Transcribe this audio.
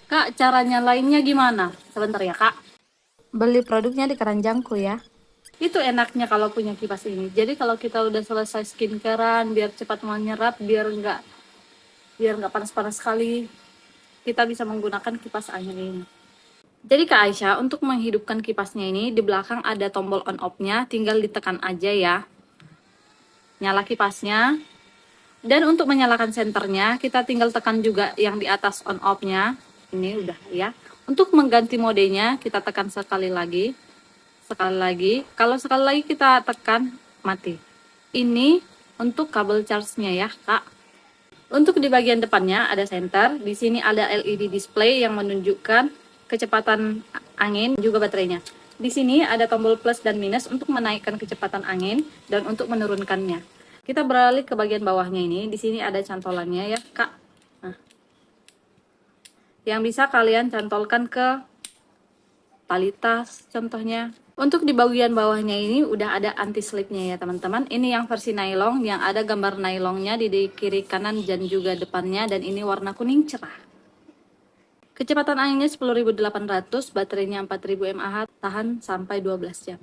Kak, caranya lainnya gimana? Sebentar ya, Kak. Beli produknya di keranjangku ya. Itu enaknya kalau punya kipas ini. Jadi kalau kita udah selesai skincarean, biar cepat menyerap, biar nggak panas-panas sekali, kita bisa menggunakan kipas angin ini. Jadi Kak Aisyah, untuk menghidupkan kipasnya ini, di belakang ada tombol on off-nya, tinggal ditekan aja ya. Nyala kipasnya. Dan untuk menyalakan senternya, kita tinggal tekan juga yang di atas on off-nya. Ini udah ya. Untuk mengganti modenya, kita tekan sekali lagi. Sekali lagi. Kalau sekali lagi kita tekan, mati. Ini untuk kabel charge-nya ya, Kak. Untuk di bagian depannya ada senter. Di sini ada LED display yang menunjukkan kecepatan angin juga baterainya. Di sini ada tombol plus dan minus untuk menaikkan kecepatan angin dan untuk menurunkannya. Kita beralih ke bagian bawahnya ini. Di sini ada cantolannya ya, Kak. Nah, yang bisa kalian cantolkan ke tali tas contohnya. Untuk di bagian bawahnya ini udah ada anti slipnya ya teman-teman. Ini yang versi nylon, yang ada gambar nylonnya di kiri kanan dan juga depannya, dan ini warna kuning cerah. Kecepatan anginnya 10.800, baterainya 4.000 mAh, tahan sampai 12 jam.